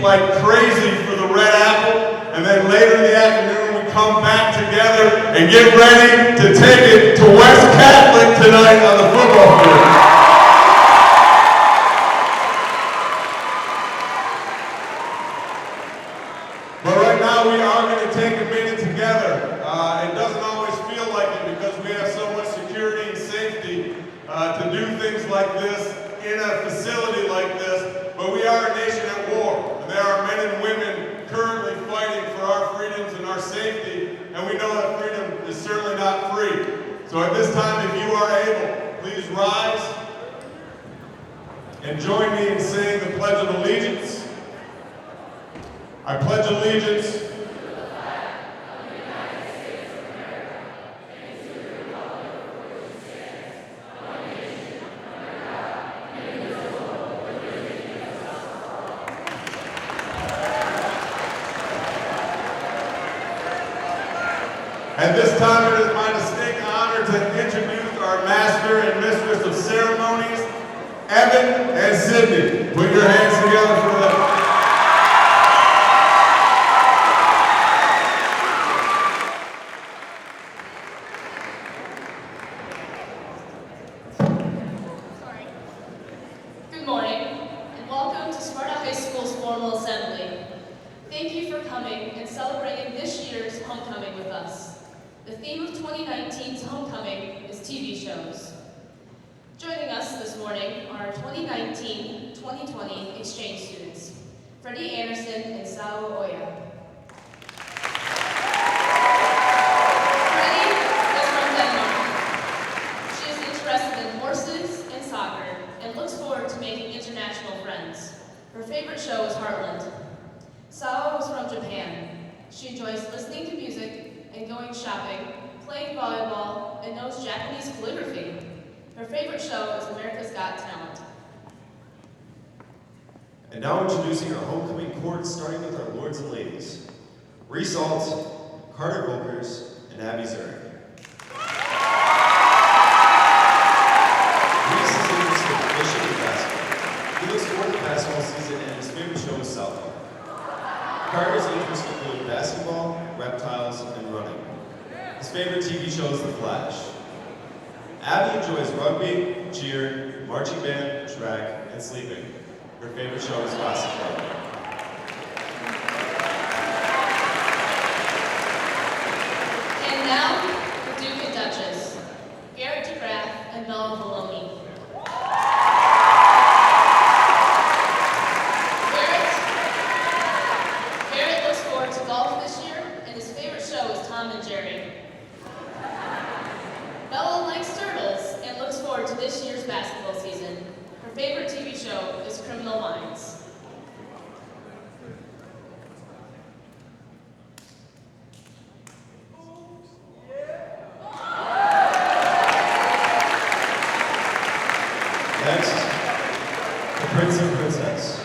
like crazy for the red apple, and then later in the afternoon we come back together and get ready to take it to West Catholic tonight on the football field. But right now we are going to take a minute together. It doesn't always feel like it because we have so much security and safety to do things like this in a facility like this, but we are a nation at war, and there are men and women currently fighting for our freedoms and our safety, and we know that freedom is certainly not free. So at this time, if you are able, please rise and join me in saying the Pledge of Allegiance. I pledge allegiance At this time, it is my distinct honor to introduce our Master and Mistress of Ceremonies, Evan and Sydney. Put your hands together for them. Good morning, and welcome to Sparta High School's formal assembly. Thank you for coming and celebrating this year's homecoming with us. The theme of 2019's homecoming is TV shows. Joining us this morning are our 2019-2020 exchange students, Freddie Anderson and Sao Oya. Freddie is from Denmark. She is interested in horses and soccer and looks forward to making international friends. Her favorite show is Heartland. Sao is from Japan. She enjoys listening to music and going shopping, playing volleyball, and knows Japanese calligraphy. Her favorite show is America's Got Talent. And now introducing our homecoming court, starting with our lords and ladies. Reese Alt, Carter Volkers, and Abby Zurich. Reese is interested in fishing and basketball. He looks forward to basketball season and his favorite show is softball. Carter's interests include basketball, reptiles, and running. His favorite TV show is The Flash. Abby enjoys rugby, cheer, marching band, track, and sleeping. Her favorite show is Gossip Girl. And now, the Duke and Duchess, Garrett DeGraff and Bella Maloney. Garrett looks forward to golf this year, and his favorite show is Tom and Jerry. Bella likes turtles and looks forward to this year's basketball season. Her favorite TV show is Criminal Minds. Next, the Prince and Princess,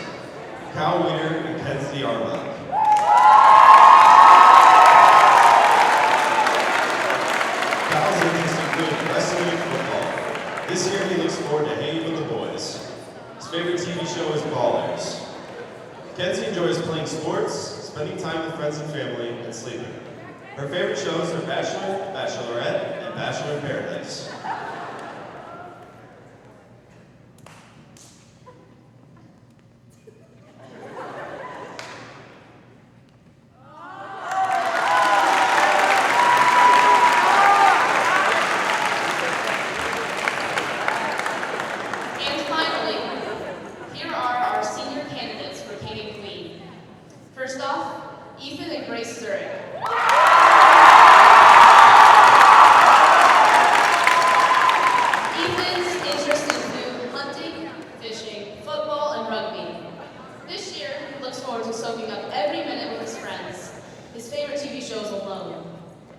Kyle Weiner and Kenzie Armand. Kyle's interested in wrestling and football. This year he looks forward to hanging with the boys. His favorite TV show is Ballers. Kenzie enjoys playing sports, spending time with friends and family, and sleeping. Her favorite shows are Bachelor, Bachelorette, and Bachelor in Paradise. And finally, here are our senior candidates for King and Queen. First off, Ethan and Grace Zurich. Ethan's interests include hunting, fishing, football, and rugby. This year, he looks forward to soaking up every minute with his friends. His favorite TV show is Alone.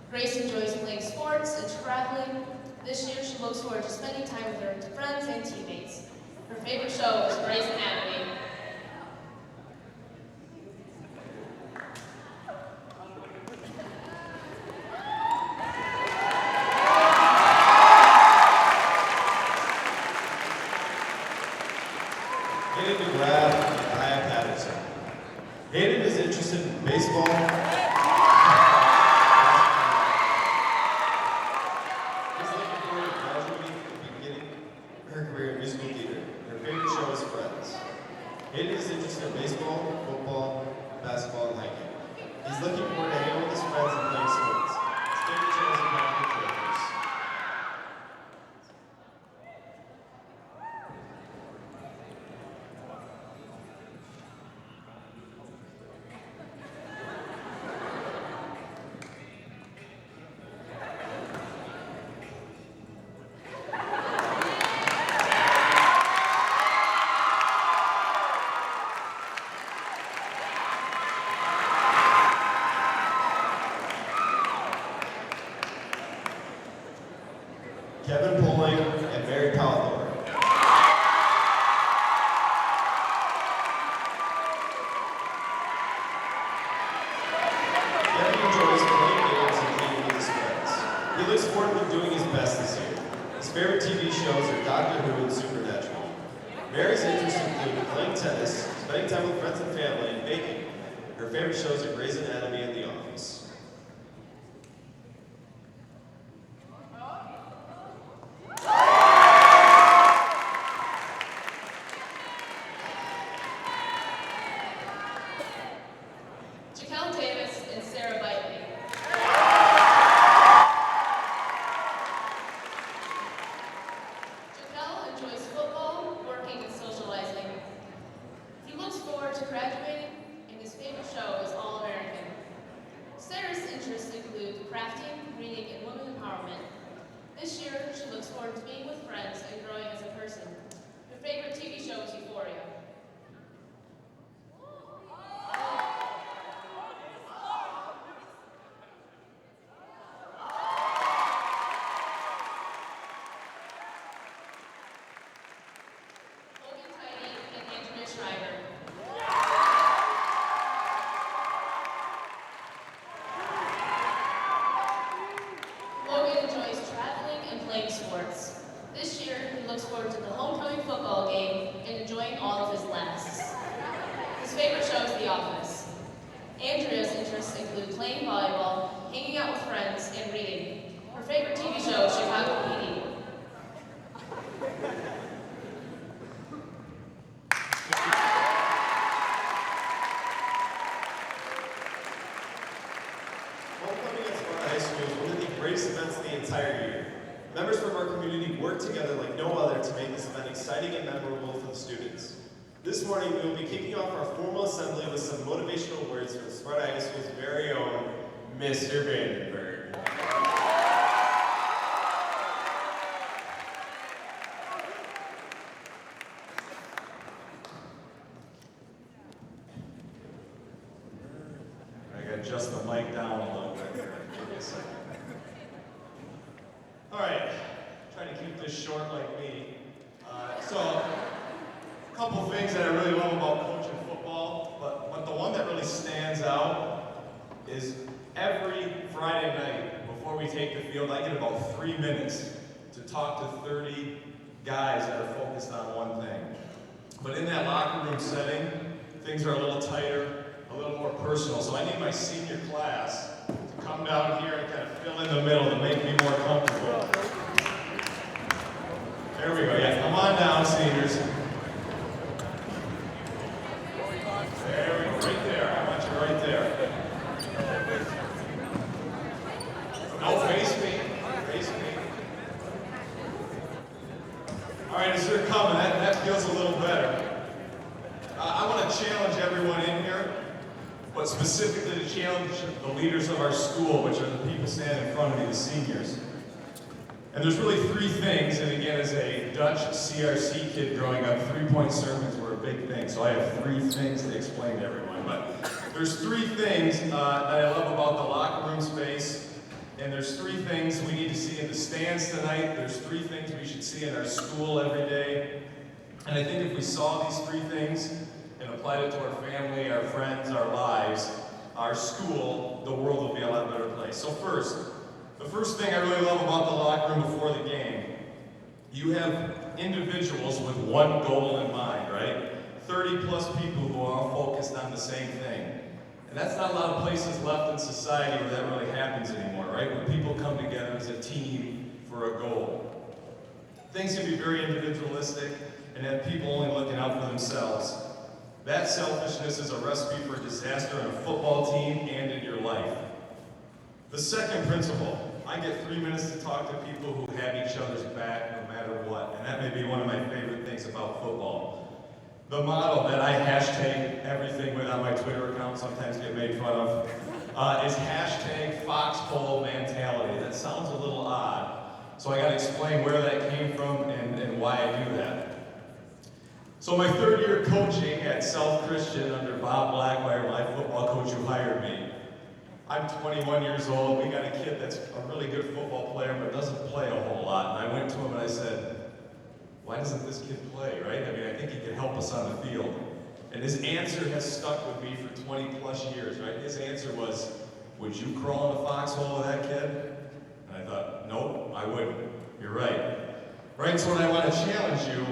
Grace enjoys playing sports and traveling. This year, she looks forward to spending time with her friends and teammates. Her favorite show is Grey's Anatomy. Getting to grab Kaya Patterson. Hayden is interested in baseball. He's looking forward to graduating and beginning her career in musical theater. Her favorite show is Friends. Hayden is interested in baseball, football, basketball, and hiking. He's looking forward to hanging out with his friends and playing sports. His favorite shows are comic characters. Kevin Poling and Mary Powell. Kevin enjoys playing games and playing with his friends. He looks forward to doing his best this year. His favorite TV shows are Doctor Who and Supernatural. Mary's interests include playing tennis, spending time with friends and family, and baking. Her favorite shows are Grey's Anatomy and The Office. Jaquel Davis and Sarah Bitely. Jaquel enjoys football, working, and socializing. He looks forward to graduating, and his favorite show is All American. Sarah's interests include crafting, reading, and women empowerment. This year, she looks forward to being with friends and growing as a person. Her favorite TV show is Euphoria. Logan Tidy and Andrea Schreiber. Logan enjoys traveling and playing sports. This year, he looks forward to the homecoming football game and enjoying all of his laughs. His favorite show is The Office. Andrea's interests include playing volleyball, hanging out with friends, and reading. Her favorite TV show is Chicago PD. Homecoming at Sparta High School is one of the greatest events of the entire year. Members from our community work together like no other to make this event exciting and memorable for the students. This morning, we will be kicking off our formal assembly with some motivational words from Sparta High School's very own Mr. Vandenberg. I gotta adjust the mic down a little bit here. Give me a second. All right, try to keep this short like me. So, a couple things that I really love about coaching football, but the one that really stands out is every Friday night before we take the field, I get about 3 minutes to talk to 30 guys that are focused on one thing. But in that locker room setting, things are a little tighter, a little more personal. So I need my senior class to come down here and kind of fill in the middle to make me more comfortable. There we go. Yeah, come on down, seniors. There we go. Right there. I want you right there. No, face me. Face me. All right, as they're coming, that feels a little better. I want to challenge everyone in here, but specifically to challenge the leaders of our school, which are the people standing in front of me, the seniors. And there's really three things, and again, as a Dutch CRC kid growing up, 3-point sermons were a big thing, so I have 3 things to explain to everyone. But there's 3 things that I love about the locker room space, and there's 3 things we need to see in the stands tonight. There's 3 things we should see in our school every day. And I think if we saw these 3 things and applied it to our family, our friends, our lives, our school, the world would be a lot better place. So first, the first thing I really love about the locker room before the game, you have individuals with one goal in mind, right? 30 plus people who are all focused on the same thing. And that's not a lot of places left in society where that really happens anymore, right? Where people come together as a team for a goal. Things can be very individualistic and have people only looking out for themselves. That selfishness is a recipe for disaster in a football team and in your life. The second principle, I get 3 minutes to talk to people who have each other's back no matter what, and that may be one of my favorite things about football. The model that I hashtag everything with on my Twitter account, sometimes get made fun of, is hashtag foxhole mentality. That sounds a little odd, so I gotta explain where that came from and why I do that. So my third year coaching at South Christian under Bob Blackwire, my football coach who hired me. I'm 21 years old, we got a kid that's a really good football player but doesn't play a whole lot. And I went to him and I said, why doesn't this kid play, right? I mean, I think he could help us on the field. And his answer has stuck with me for 20 plus years, right? His answer was, would you crawl in the foxhole with that kid? And I thought, nope, I wouldn't. You're right. Right, so what I want to challenge you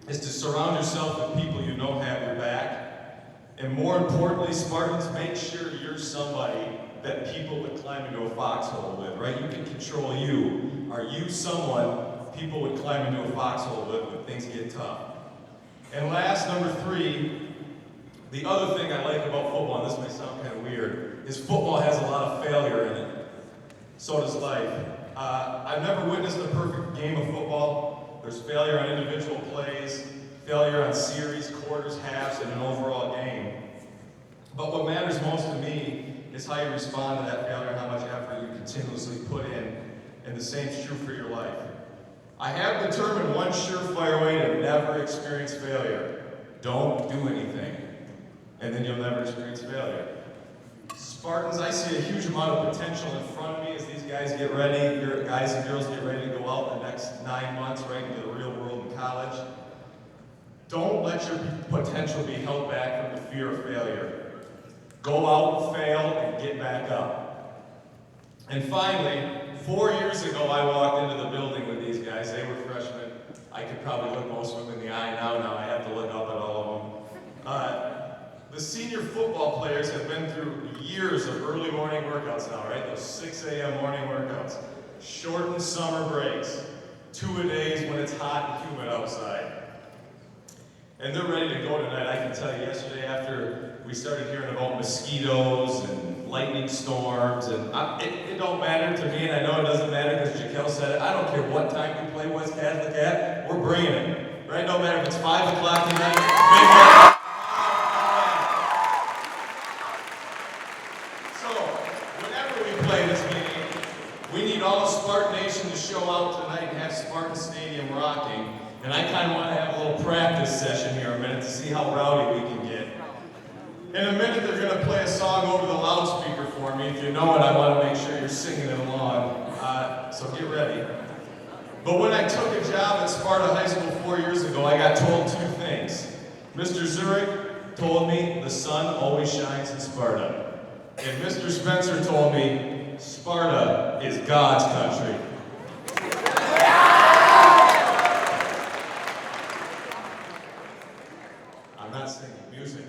is to surround yourself with people you know have your back. And more importantly, Spartans, make sure you're somebody that people would climb into a foxhole with, right? You can control you. Are you someone people would climb into a foxhole with when things get tough? And last, number 3, the other thing I like about football, and this may sound kind of weird, is football has a lot of failure in it. So does life. I've never witnessed a perfect game of football. There's failure on individual plays, failure on series, quarters, halves, and an overall game. But what matters most to me is how you respond to that failure and how much effort you continuously put in, and the same is true for your life. I have determined one surefire way to never experience failure. Don't do anything, and then you'll never experience failure. Spartans, I see a huge amount of potential in front of me as these guys get ready, guys and girls get ready to go out the next 9 months right into the real world in college. Don't let your potential be held back from the fear of failure. Go out, fail, and get back up. And finally, 4 years ago, I walked into the building with these guys. They were freshmen. I could probably look most of them in the eye now. Now I have to look up at all of them. The senior football players have been through years of early morning workouts now, right? Those 6 a.m. morning workouts. Shortened summer breaks. 2-a-days when it's hot and humid outside. And they're ready to go tonight. I can tell you, yesterday after we started hearing about mosquitoes and lightning storms, and it don't matter to me, and I know it doesn't matter because Jaquel said it. I don't care what time we play West Catholic at, we're bringing it. Right? No matter if it's 5 o'clock tonight, midnight. So, whenever we play this game, we need all of Spartan Nation to show out tonight and have Spartan Stadium rocking. And I kind of want to have a little practice session here a minute to see how rowdy we can get. In a minute, they're going to play a song over the loudspeaker for me. If you know it, I want to make sure you're singing it along. So get ready. But when I took a job at Sparta High School 4 years ago, I got told 2 things. Mr. Zurich told me the sun always shines in Sparta. And Mr. Spencer told me Sparta is God's country. I'm not singing music.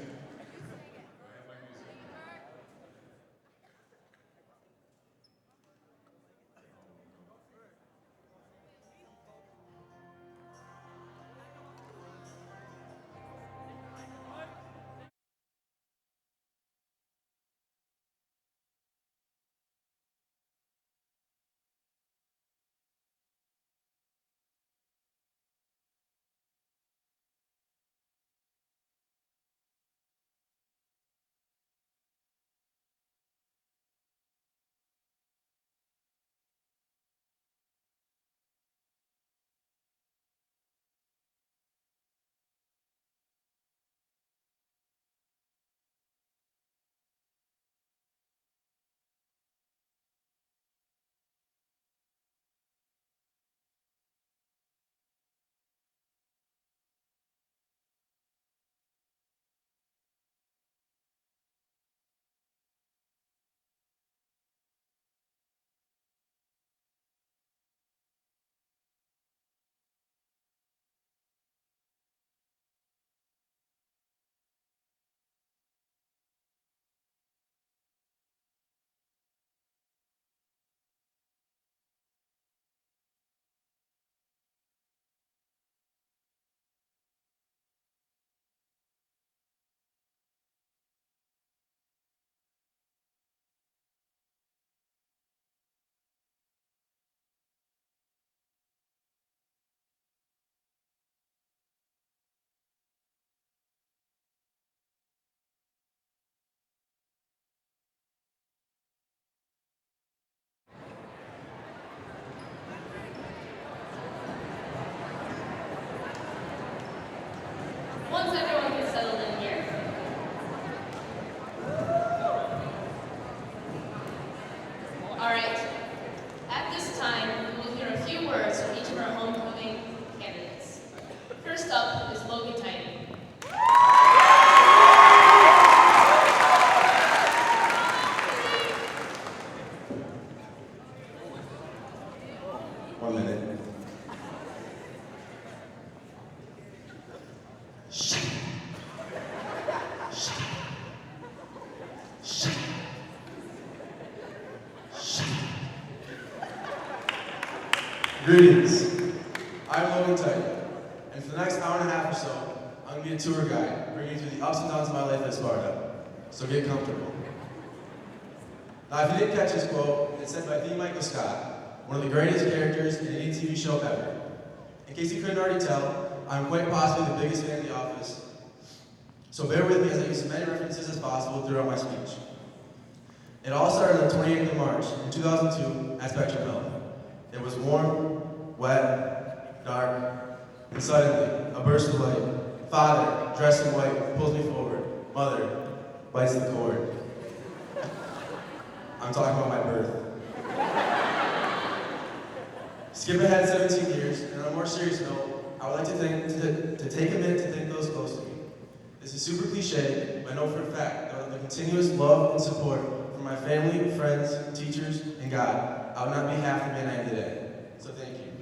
Greetings. I'm Logan Titan, and for the next hour and a half or so, I'm going to be a tour guide, bringing you through the ups and downs of my life at Sparta. So get comfortable. Now, if you didn't catch this quote, it's said by the Michael Scott, one of the greatest characters in any TV show ever. In case you couldn't already tell, I'm quite possibly the biggest fan of The Office. So bear with me as I use as many references as possible throughout my speech. It all started on the 28th of March in 2002 at Spectrum Health. It was warm, wet, dark, and suddenly, a burst of light. Father, dressed in white, pulls me forward. Mother, bites the cord. I'm talking about my birth. Skip ahead 17 years, and on a more serious note, I would like to take a minute to thank those close to me. This is super cliche, but I know for a fact that with the continuous love and support from my family, friends, teachers, and God, I would not be half the man I am today. So thank you.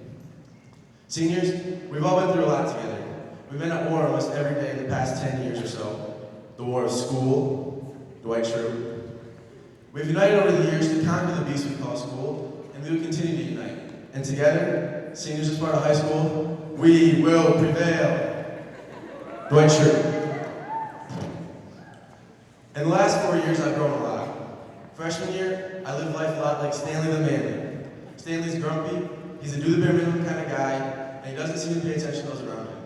Seniors, we've all been through a lot together. We've been at war almost every day in the past 10 years or so. The war of school, Dwight Schrute. We've united over the years to conquer the beast we call school, and we will continue to unite. And together, seniors of Sparta High School, we will prevail. Dwight Schrute. In the last 4 years, I've grown a lot. Freshman year, I lived life a lot like Stanley the Manly. Stanley's grumpy, he's a do the bare minimum kind of guy, and he doesn't seem to pay attention to those around him.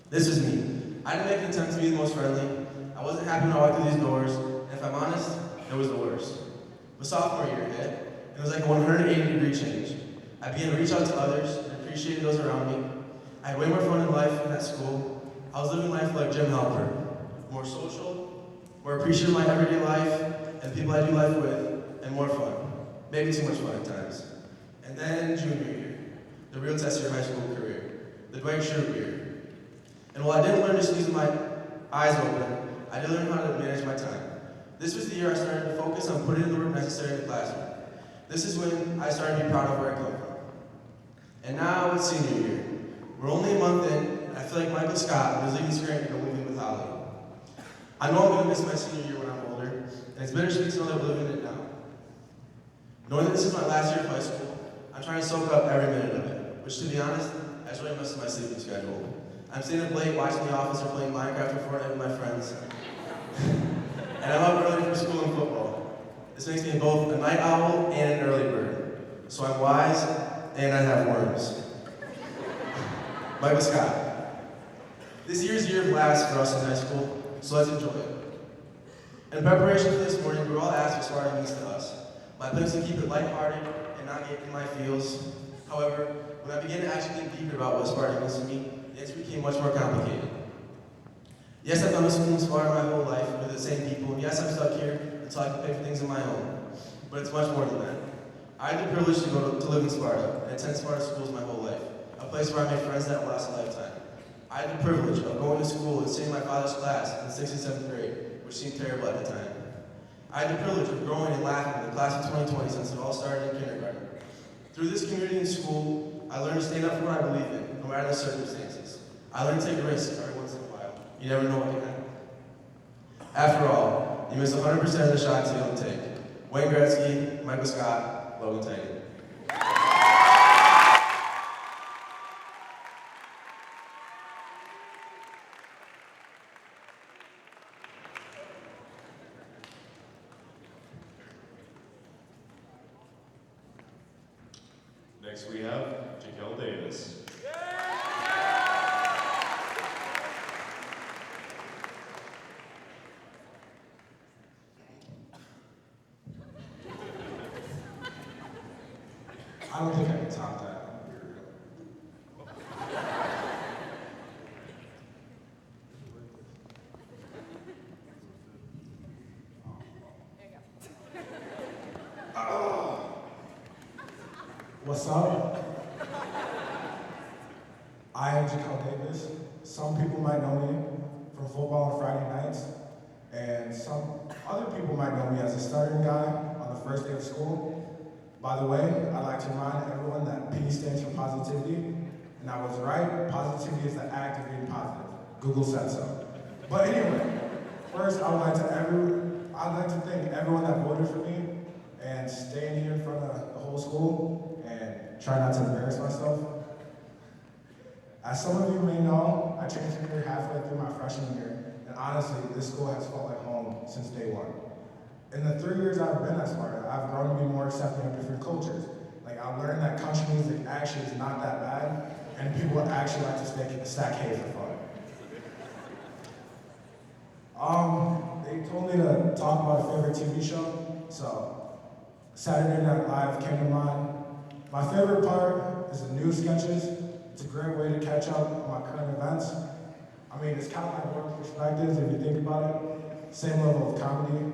This was me. I didn't make an attempt to be the most friendly. I wasn't happy when I walked through these doors, and if I'm honest, it was the worst. But sophomore year hit, and it was like a 180-degree change. I began to reach out to others and appreciate those around me. I had way more fun in life than at school. I was living life like Jim Halpert, more social, more appreciative of my everyday life, and the people I do life with, and more fun. Maybe too much fun at times. And then junior year, the real test of your high school career, the Dwight Schrute year. And while I didn't learn to squeeze my eyes open, I did learn how to manage my time. This was the year I started to focus on putting in the work necessary in the classroom. This is when I started to be proud of where I come from. And now it's senior year. We're only a month in, and I feel like Michael Scott was leaving Scranton and leaving with Holly. I know I'm going to miss my senior year when I'm older, and it's bittersweet to know that we're living it now. Knowing that this is my last year of high school, I'm trying to soak up every minute of it, which to be honest, has really messed with my sleeping schedule. I'm staying up late watching The Office or playing Minecraft or Fortnite with my friends. And I'm up early for school and football. This makes me both a night owl and an early bird. So I'm wise, and I have worms. Michael Scott. This year's year of laughs for us in high school, so let's enjoy it. In preparation for this morning, we were all asked what Sparta means to us. My plan was to keep it lighthearted and not get in my feels. However, when I began to actually think deeper about what Sparta means to me, the answer became much more complicated. Yes, I've gone to school in Sparta my whole life with the same people, and yes, I'm stuck here until I can pay for things on my own. But it's much more than that. I had the privilege to live in Sparta and attend Sparta schools my whole life, a place where I made friends that will last a lifetime. I had the privilege of going to school and sitting in my father's class in the 6th and 7th grade, which seemed terrible at the time. I had the privilege of growing and laughing in the class of 2020 since it all started in kindergarten. Through this community and school, I learned to stand up for what I believe in, no matter the circumstances. I learned to take risks every once in a while. You never know what can happen. After all, you miss 100% of the shots you don't take. Wayne Gretzky, Michael Scott, Logan Titan. Next we have Jaquel Davis. I don't think I can top that. What's up? I am Jaquel Davis. Some people might know me from football on Friday nights, and some other people might know me as a starting guy on the first day of school. By the way, I'd like to remind everyone that P stands for positivity, and I was right. Positivity is the act of being positive. Google said so. But anyway, first I'd like to thank everyone that voted for me and staying here in front of the whole school and try not to embarrass myself. As some of you may know, I changed career halfway through my freshman year, and honestly, this school has felt like home since day one. In the 3 years I've been at Sparta, I've grown to be more accepting of different cultures. Like, I've learned that country music actually is not that bad, and people actually like to stack hay for fun. They told me to talk about a favorite TV show, so Saturday Night Live came to mind. My favorite part is the news sketches. It's a great way to catch up on my current events. I mean, it's kind of like work perspectives if you think about it. Same level of comedy.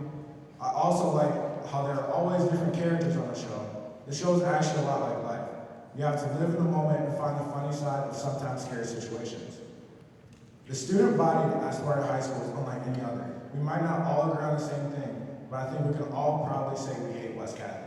I also like how there are always different characters on the show. The show is actually a lot like life. You have to live in the moment and find the funny side of sometimes scary situations. The student body at Sparta High School is unlike any other. We might not all agree on the same thing, but I think we can all proudly say we hate West Catholic.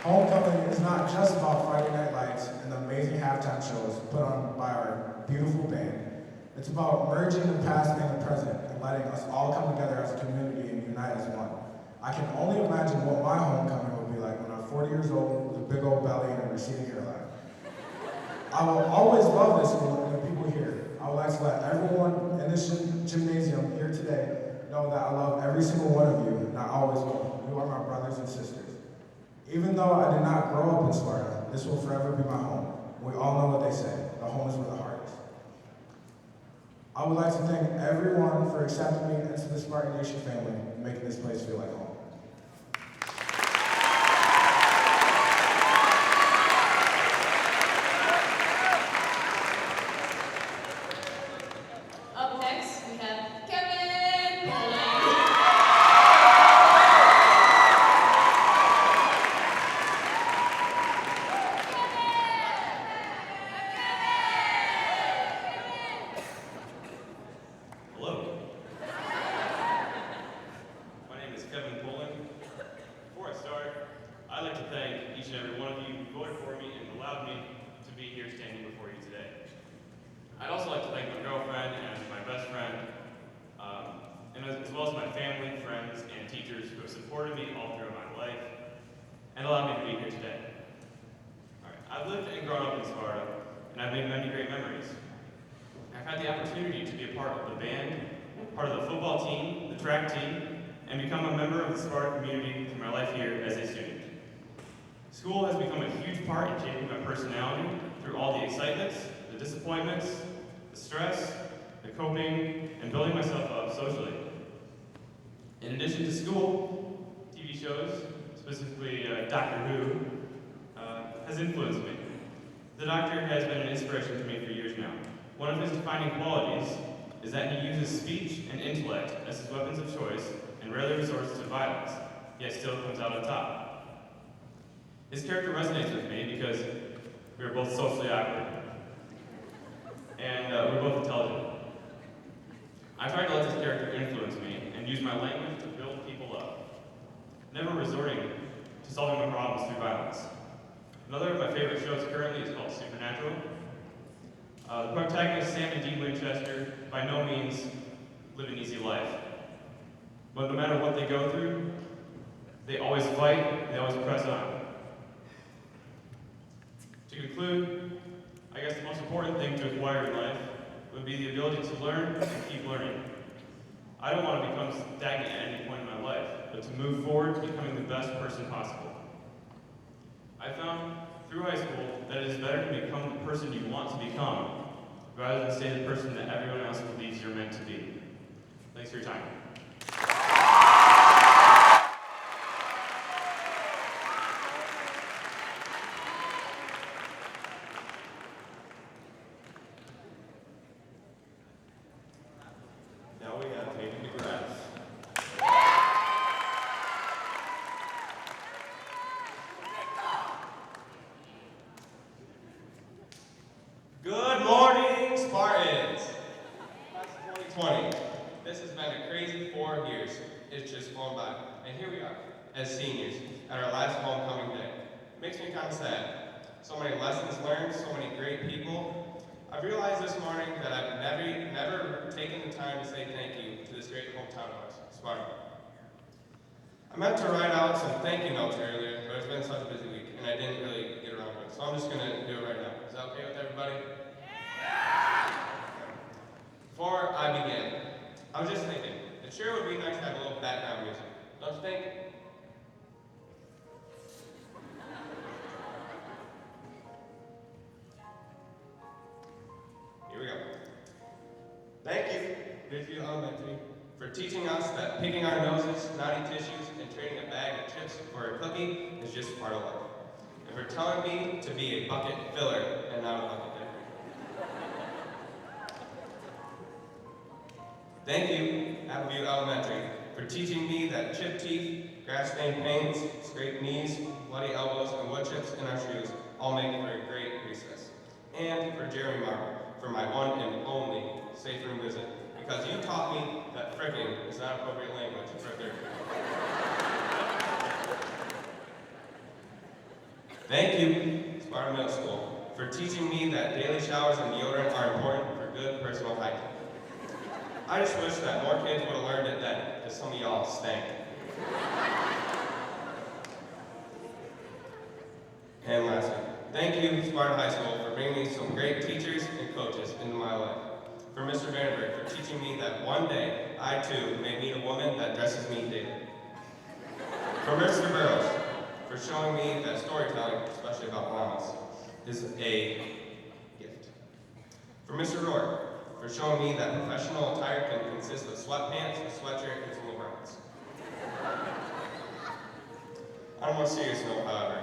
Homecoming is not just about Friday Night Lights and the amazing halftime shows put on by our beautiful band. It's about merging the past and the present and letting us all come together as a community and unite as one. I can only imagine what my homecoming would be like when I'm 40 years old with a big old belly and a receding hairline. I will always love this school and the people here. I would like to let everyone in this gymnasium here today know that I love every single one of you, and I always will. You are my brothers and sisters. Even though I did not grow up in Sparta, this will forever be my home. We all know what they say, the home is where the heart is. I would like to thank everyone for accepting me into the Spartan Nation family and making this place feel like home. Up next, we have Kevin Poland. Hello. My name is Kevin Poland. Before I start, I'd like to thank each and every one of you who voted for me and allowed me to be here standing before you today. I'd also like to thank my girlfriend and my best friend, and as well as my family, friends, and teachers who have supported me all throughout my life and allowed me to be here today. All right. I've lived and grown up in Sparta, and I've made many great memories. I've had the opportunity to be a part of the band, part of the football team, the track team, and become a member of the Sparta community through my life here as a student. School has become a huge part in shaping my personality through all the excitements, the disappointments, the stress, the coping, and building myself up socially. In addition to school, TV shows, specifically Doctor Who, has influenced me. The Doctor has been an inspiration to me for years now. One of his defining qualities is that he uses speech and intellect as his weapons of choice and rarely resorts to violence, yet still comes out on top. His character resonates with me because we are both socially awkward, and we're both intelligent. I tried to let this character influence me and use my language to build people up, never resorting to solving my problems through violence. Another of my favorite shows currently is called Supernatural. The protagonist, Sam and Dean Winchester, by no means live an easy life. But no matter what they go through, they always fight, they always press on. To conclude, I guess the most important thing to acquire in life would be the ability to learn and keep learning. I don't want to become stagnant at any point in my life, but to move forward to becoming the best person possible. I found through high school that it is better to become the person you want to become, rather than stay the person that everyone else believes you're meant to be. Thanks for your time. Now we have Hayden McGrath. Good morning, Spartans! Class of 2020. This has been a crazy 4 years. It's just flown by. And here we are, as seniors, at our last homecoming day. It makes me kind of sad. So many lessons learned, so many great people. I've realized this morning that I've never taken the time to say thank you to this great hometown of ours, Sparta. I meant to write out some thank you notes earlier, but it's been such a busy week, and I didn't really get around to it, so I'm just going to do it right now. Is that okay with everybody? Before I begin, I was just thinking, it sure would be nice to have a little background music, don't you think? Here we go. Thank you, Ridgeview Elementary, for teaching us that picking our noses, naughty tissues, and trading a bag of chips for a cookie is just part of life. And for telling me to be a bucket filler and not a bucket picker. Thank you, Appleview Elementary, for teaching me that chipped teeth, grass-stained pains, scraped knees, bloody elbows, and wood chips in our shoes all make for a great recess. And for Jeremy Marble, for my one and only safe room visit, because you taught me that frickin' is not appropriate language for a third grade. Thank you, Sparta Middle School, for teaching me that daily showers and deodorant are important for good personal hygiene. I just wish that more kids would have learned it then, because some of y'all stank. And lastly, thank you, Sparta High School, for bringing me some great teachers and coaches into my life. For Mr. Vandenberg, for teaching me that one day, I too may meet a woman that dresses me daily. For Mr. Burrows, for showing me that storytelling, especially about llamas, is a gift. For Mr. Rourke, for showing me that professional attire can consist of sweatpants, a sweatshirt, and some LeBrons. On a more serious note, however,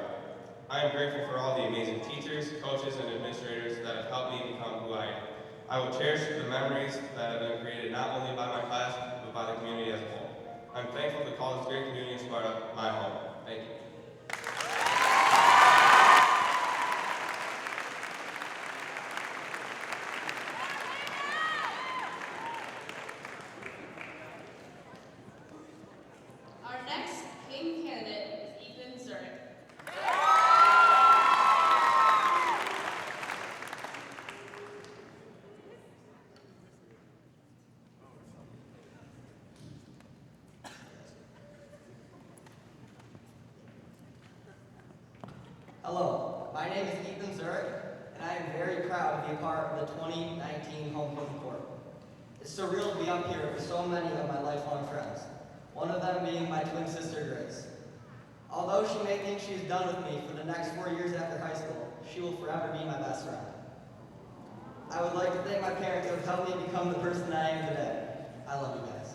I am grateful for all the amazing teachers, coaches, and administrators that have helped me become who I am. I will cherish the memories that have been created not only by my class, but by the community as a whole. I'm thankful to call this great community of Sparta my home. Thank you. Our next King candidate is Ethan Zurich. Hello, my name is Ethan Zurich, and I am very proud to be a part of the 2019 Homecoming Court. It's surreal to be up here with so many of my lifelong friends, one of them being my twin sister, Grace. Although she may think she's done with me for the next 4 years after high school, she will forever be my best friend. I would like to thank my parents who have helped me become the person I am today. I love you guys.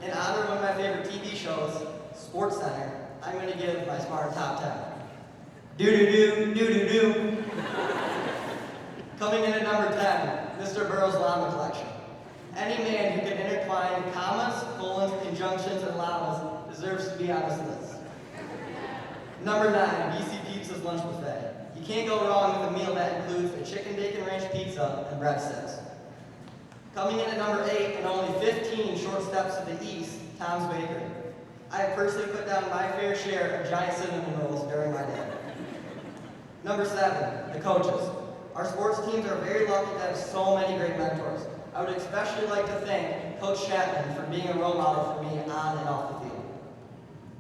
In honor of one of my favorite TV shows, SportsCenter, I'm going to give my Sparta Top 10. Do-do-do, do-do-do. Coming in at number 10, Mr. Burrow's Llama Collection. Any man who can intertwine commas, colons, conjunctions, and llamas deserves to be on this list. Number 9, BC Pizza's Lunch Buffet. You can't go wrong with a meal that includes a chicken bacon ranch pizza and breadsticks. Coming in at number 8 and only 15 short steps to the east, Tom's Bakery. I have personally put down my fair share of giant cinnamon rolls during my day. Number 7, the coaches. Our sports teams are very lucky to have so many great mentors. I would especially like to thank Coach Chapman for being a role model for me on and off the field.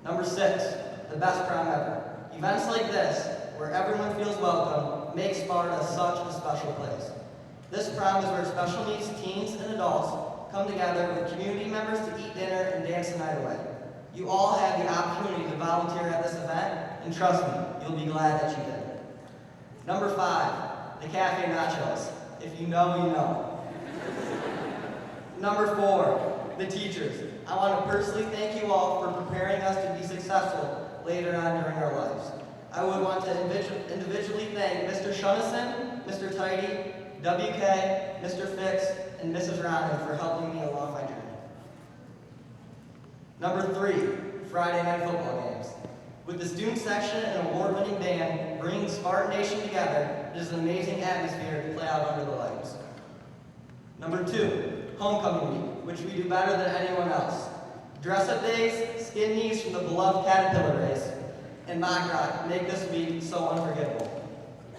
Number 6, the best prom ever. Events like this, where everyone feels welcome, make Sparta such a special place. This prom is where special needs teens and adults come together with community members to eat dinner and dance the night away. You all have the opportunity to volunteer at this event, and trust me, you'll be glad that you did. Number 5, the Cafe Nachos. If you know, you know. Number 4, the teachers. I want to personally thank you all for preparing us to be successful later on during our lives. I would want to individually thank Mr. Shunnison, Mr. Tidy, WK, Mr. Fix, and Mrs. Ronan for helping me along my journey. Number 3, Friday night football games. With the student section and award-winning band bringing Spartan Nation together, it is an amazing atmosphere to play out under the lights. Number 2, homecoming week, which we do better than anyone else. Dress-up days, skin knees from the beloved Caterpillar race, and mock rock make this week so unforgettable.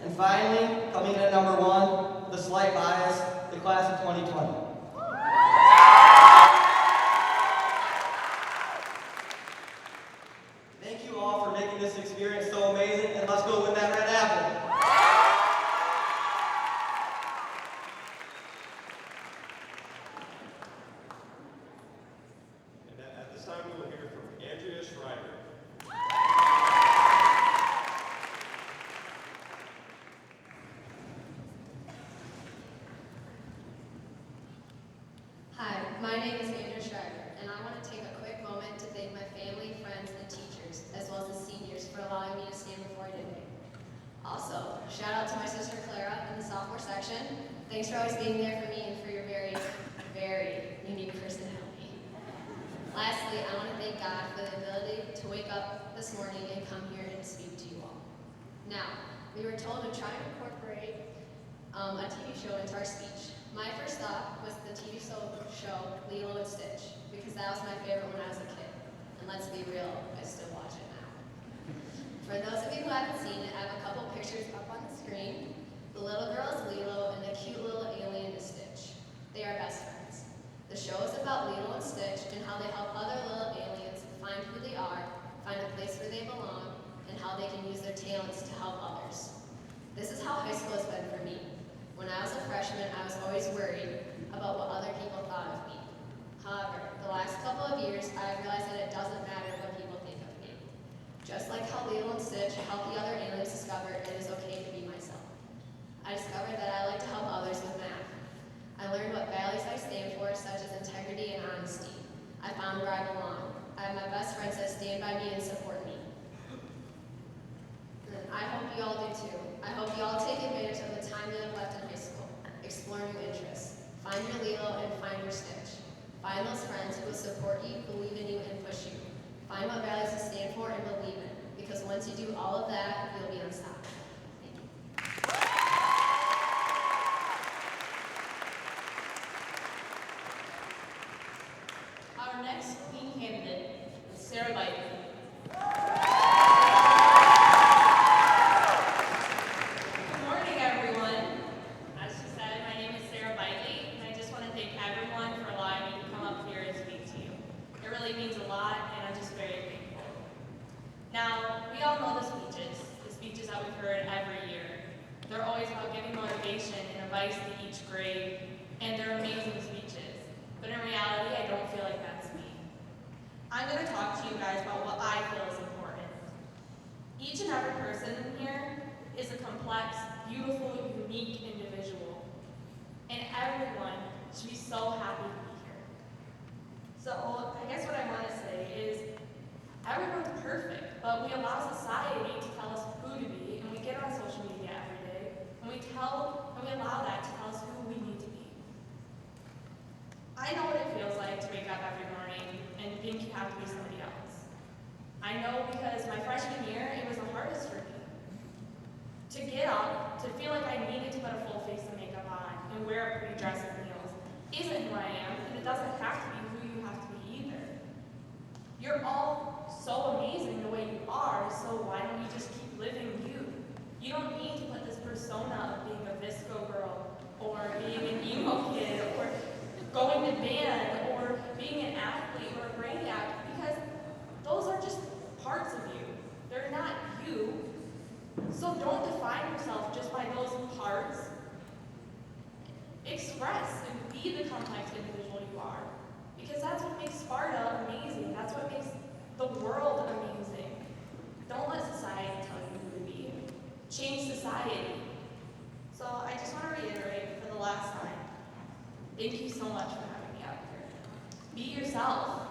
And finally, coming in at number 1, the slight bias, the class of 2020. Thank you all for making this experience so amazing, and let's go win that red apple. And at this time, we will hear from Andrea Schreiber. Hi, my name is Andrea Schreiber, and I want to take a quick moment to thank my family, friends, and teachers, as well as the seniors, for allowing me to stand before you today. Also, shout out to my sister Clara in the sophomore section. Thanks for always being there for me and for your very, very unique personality. Lastly, I want to thank God for the ability to wake up this morning and come here and speak to you all. Now, we were told to try and incorporate a TV show into our speech. My first thought was the TV show Lilo and Stitch, because that was my favorite when I was a kid. And let's be real, I still watch it now. For those of you who haven't seen it, I have a couple pictures up on the screen. The little girl is Lilo, and the cute little alien is Stitch. They are best friends. The show is about Lilo and Stitch and how they help other little aliens find who they are, find a place where they belong, and how they can use their talents to help others. This is how high school has been for me. When I was a freshman, I was always worried about what other people thought of me. However, the last couple of years, I have realized that it doesn't matter what people think of me. Just like how Lilo and Stitch help the other aliens discover it is okay to be myself. I discovered that I like to help others with math. I learned what values I stand for, such as integrity and honesty. I found where I belong. I have my best friends that stand by me and support me. And I hope you all do too. I hope you all take advantage of the time you have left in high school. Explore new interests. Find your Lilo and find your Stitch. Find those friends who will support you, believe in you, and push you. Find what values you stand for and believe in. Because once you do all of that, you'll be unstoppable. Thank you. Our next queen candidate is Sarah Biden. Good morning, everyone. As she said, my name is Sarah Biden, and I just want to thank everyone for allowing me to come up here and speak to you. It really means a lot, and I'm just very thankful. Now, we all know the speeches that we've heard every year. They're always about giving motivation and advice to each grade, and they're amazing speeches. But in reality, I don't feel like that's me. I'm going to talk to you guys about what I feel is important. Each and every person in here is a complex, beautiful, unique individual. And everyone should be so happy to be here. So I guess what I want to say is, everyone's perfect, but we allow society to tell us who to be, and we get on social media every day, and we allow that to tell us who we need to be. I know what it feels like to wake up every morning and think you have to be somebody else. I know because my freshman year, it was the hardest for me. To get up, to feel like I needed to put a full face of makeup on and wear a pretty dress and heels isn't who I am, and it doesn't have to be who you have to be either. You're all so amazing the way you are, so why don't you just keep living you? You don't need to put this persona of being a visco girl, or being an emo kid, or going to band, or being an athlete, or a brainiac, because those are just parts of you. They're not you. So don't define yourself just by those parts. Express and be the complex individual you are. Because that's what makes Sparta amazing. That's what makes the world amazing. Don't let society tell you who to be. Change society. So I just want to reiterate for the last time, thank you so much for having me out here. Be yourself.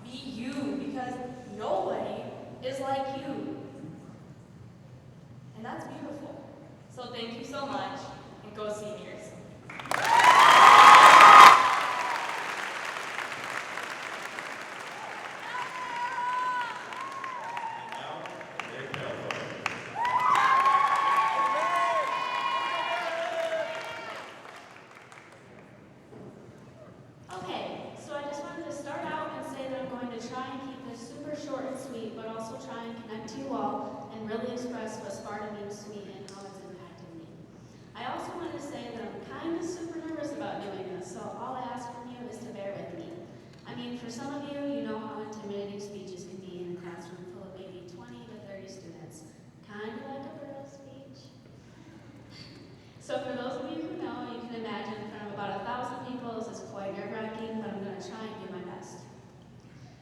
Be you, because nobody is like you. And that's beautiful. So thank you so much, and go Seniors. Okay, so I just wanted to start out and say that I'm going to try and keep this super short and sweet, but also try and connect to you all and really express what Sparta means to me and how it's impacted me. I also wanted to say that I'm So for those of you who know, you can imagine in front of about 1,000 people, this is quite nerve-wracking, but I'm going to try and do my best.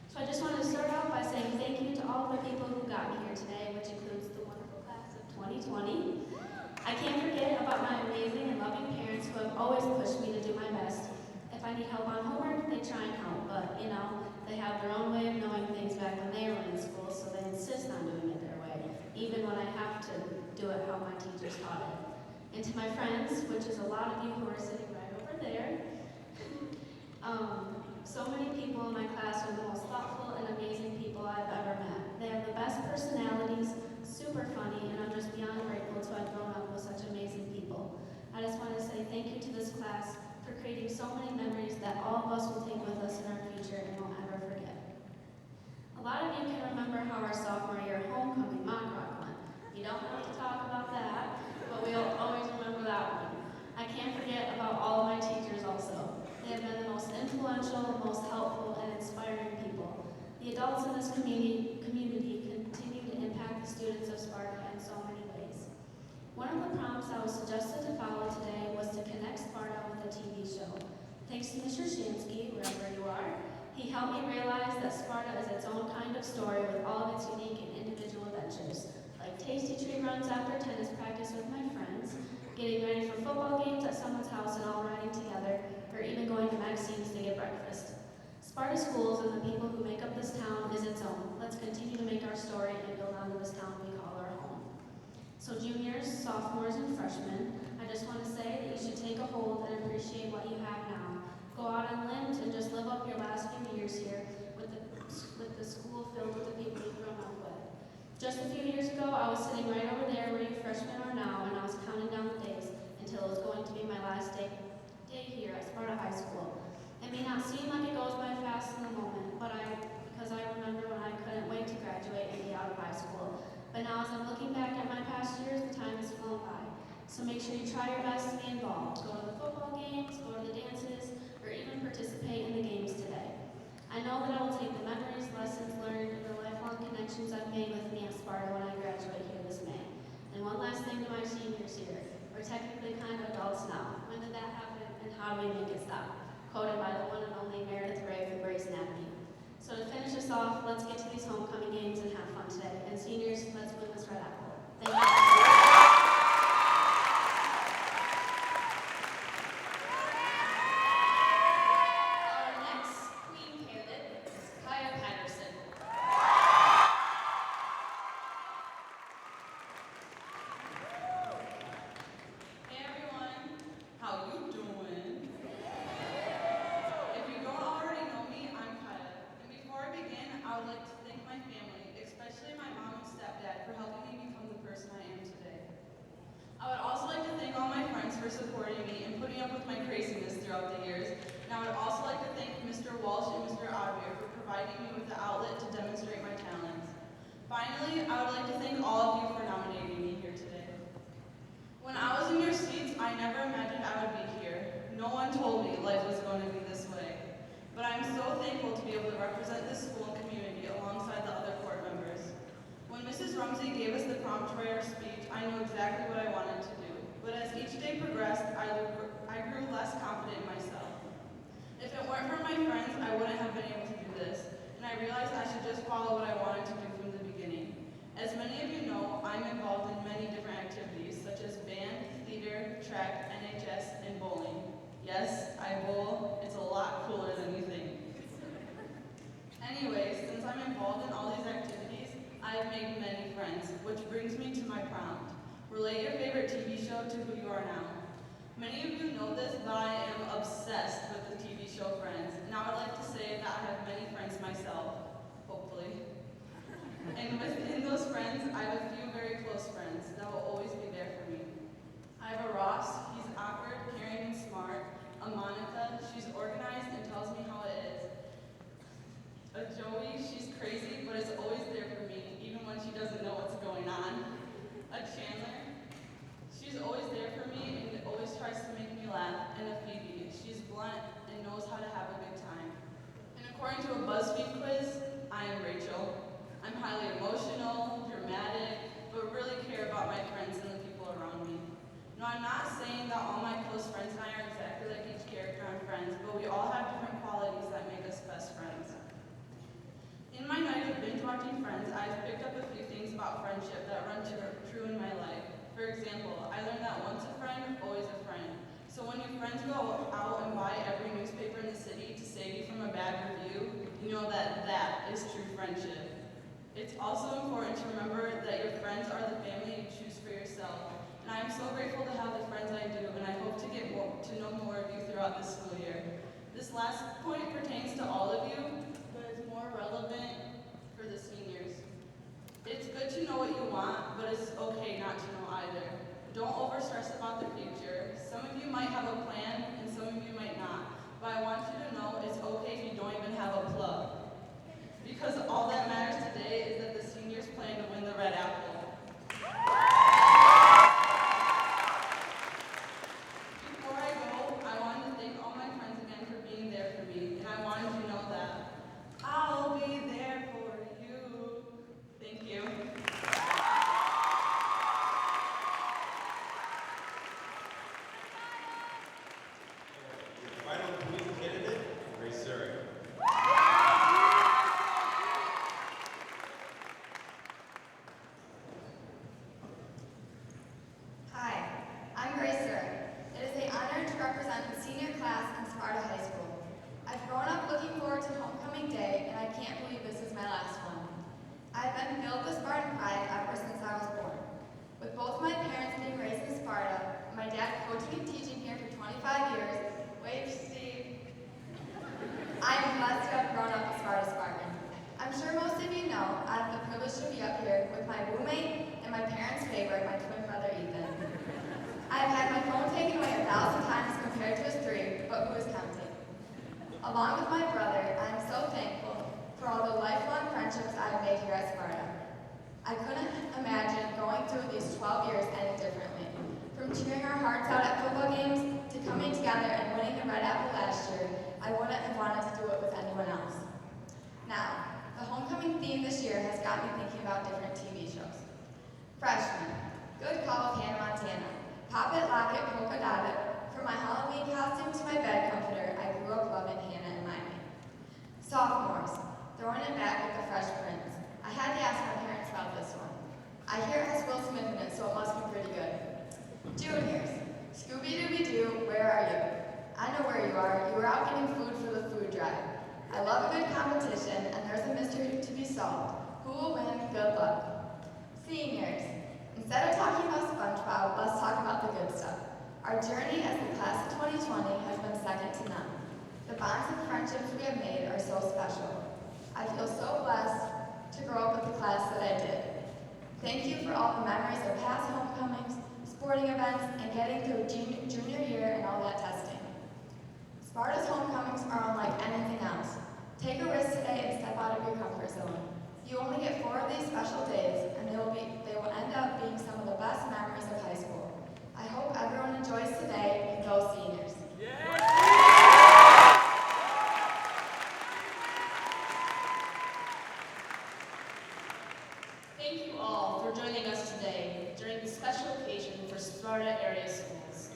So I just wanted to start out by saying thank you to all of the people who got me here today, which includes the wonderful class of 2020. I can't forget about my amazing and loving parents who have always pushed me to do my best. If I need help on homework, they try and help, but you know, they have their own way of knowing things back when they were in school, so they insist on doing it their way, even when I have to do it how my teachers taught it. And to my friends, which is a lot of you who are sitting right over there, so many people in my class are the most thoughtful and amazing people I've ever met. They have the best personalities, super funny, and I'm just beyond grateful to have grown up with such amazing people. I just want to say thank you to this class for creating so many memories that all of us will take with us in our future and won't ever forget. A lot of you can remember how our sophomore year homecoming mock rock went. You don't have to talk about that, but we'll always remember that one. I can't forget about all of my teachers also. They have been the most influential, most helpful, and inspiring people. The adults in this community continue to impact the students of Sparta in so many ways. One of the prompts I was suggested to follow today was to connect Sparta with a TV show. Thanks to Mr. Shansky, wherever you are, he helped me realize that Sparta is its own kind of story with all of its unique and individual adventures, like tasty treat runs after tennis practice with my friends, getting ready for football games at someone's house and all riding together, or even going to Maxine's to get breakfast. Sparta Schools and the people who make up this town is its own. Let's continue to make our story and build onto this town we call our home. So juniors, sophomores, and freshmen, I just want to say that you should take a hold and appreciate what you have now. Go out on limbs and just live up your last few years here with the school filled with the people you've grown up with. Just a few years ago, I was sitting right over there where you freshmen are now, and I was counting down the days until it was going to be my last day here at Sparta High School. It may not seem like it goes by fast in the moment, because I remember when I couldn't wait to graduate and be out of high school. But now as I'm looking back at my past years, the time has flown by. So make sure you try your best to be involved. Go to the football games, go to the dances, or even participate in the games today. I know that I will take the memories, lessons learned, and the lifelong connections I've made with me at Sparta when I graduate here this May. And one last thing to my seniors here. We're technically kind of adults now. When did that happen, and how do we make it stop? Quoted by the one and only Meredith Ray from Grey's Anatomy. So to finish us off, let's get to these homecoming games and have fun today. And seniors, let's win this red apple. Thank you. for supporting me and putting up with my craziness throughout the years. And I would also like to thank Mr. Walsh and Mr. Oddbeer for providing me with the outlet to demonstrate my talents. Finally, I would like to thank all of you for nominating me here today. When I was in your seats, I never imagined I would be here. No one told me life was going to be this way. But I'm so thankful to be able to represent this school and community alongside the other court members. When Mrs. Rumsey gave us the prompt to write our speech, I knew exactly what I wanted to do. But as each day progressed, I grew less confident in myself. If it weren't for my friends, I wouldn't have been able to do this. And I realized I should just follow what I wanted to do from the beginning. As many of you know, I'm involved in many different activities, such as band, theater, track, NHS, and bowling. Yes, I bowl. It's a lot cooler than you think. Anyways, since I'm involved in all these activities, I have made many friends, which brings me to my prompt. Relate your favorite TV show to who you are now. Many of you know this, but I am obsessed with the TV show Friends, and I would like to say that I have many friends myself, hopefully. And within those friends, I have a few very close friends that will always be there for me. I have a Ross, he's awkward, caring, and smart. A Monica, she's organized and tells me how it is. A Joey, she's crazy, but is always there for me, even when she doesn't know what's going on. A Chandler, she's always there for me and always tries to make me laugh. And a Phoebe, she's blunt and knows how to have a good time. And according to a BuzzFeed quiz, I am Rachel. I'm highly emotional, dramatic, but really care about my friends and the people around me. No, I'm not saying friendship that run true in my life. For example, I learned that once a friend, always a friend. So when your friends go out and buy every newspaper in the city to save you from a bad review, you know that that is true friendship. It's also important to remember that your friends are the family you choose for yourself. And I am so grateful to have the friends I do, and I hope to get to know more of you throughout this school year. This last point pertains to all of you, but is more relevant for the seniors. It's good to know what you want, but it's okay not to know either. Don't overstress about the future. Some of you might have a plan, and some of you might not. But I want you to know it's okay if you don't even have a plug. Because all that matters today is that the seniors plan to win the Red Apple. Before I go, I wanted to thank all my friends again for being there for me, and I wanted you to know that I'll be there for you. Thank you. Final Queen candidate, Grace Zurich. Hi, I'm Grace Zurich. It is an honor to represent the senior class in Sparta High School. I've grown up looking forward to homecoming day, and I can't believe this is my last one. I've been filled with Spartan pride ever since I was born. With both my parents being raised in Sparta, and my dad coaching and teaching here for 25 years, wave Steve, I am blessed to have grown up a Sparta Spartan. I'm sure most of you know I have the privilege to be up here with my roommate and my parents' favorite, my twin brother Ethan. I've had my phone taken away 1,000 times compared to his 3, but who is counting? Along with my brother, I am so thankful for all the lifelong friendships I have made here at Sparta. I couldn't imagine going through these 12 years any differently. From cheering our hearts out at football games to coming together and winning the Red Apple last year, I wouldn't have wanted to do it with anyone else. Now, the homecoming theme this year has got me thinking about different TV shows. Freshman, good call with Hannah Montana. Pop It, Lock It, Polka Dot It. From my Halloween costume to my bed comforter, I grew up loving Hannah and Miley. Sophomores, throwing it back with the Fresh Prince. I had to ask my parents about this one. I hear it has Will Smith in it, so it must be pretty good. Juniors, Scooby-Dooby-Doo, where are you? I know where you are. You were out getting food for the food drive. I love a good competition, and there's a mystery to be solved. Who will win? Good luck. Seniors, instead of talking about SpongeBob, let's talk about the good stuff. Our journey as the class of 2020 has been second to none. The bonds and friendships we have made are so special. I feel so blessed to grow up with the class that I did. Thank you for all the memories of past homecomings, sporting events, and getting through junior year and all that testing. Sparta's homecomings are unlike anything else. Take a risk today and step out of your comfort zone. You only get 4 of these special days, and they will end up being some of the best memories of high school. I hope everyone enjoys today, and go seniors. Thank you all for joining us today during this special occasion for Sparta area schools.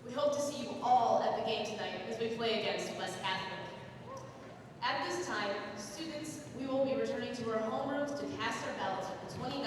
We hope to see you all at the game tonight as we play against West Catholic. At this time, students, we will be returning to our homerooms to cast our ballots for the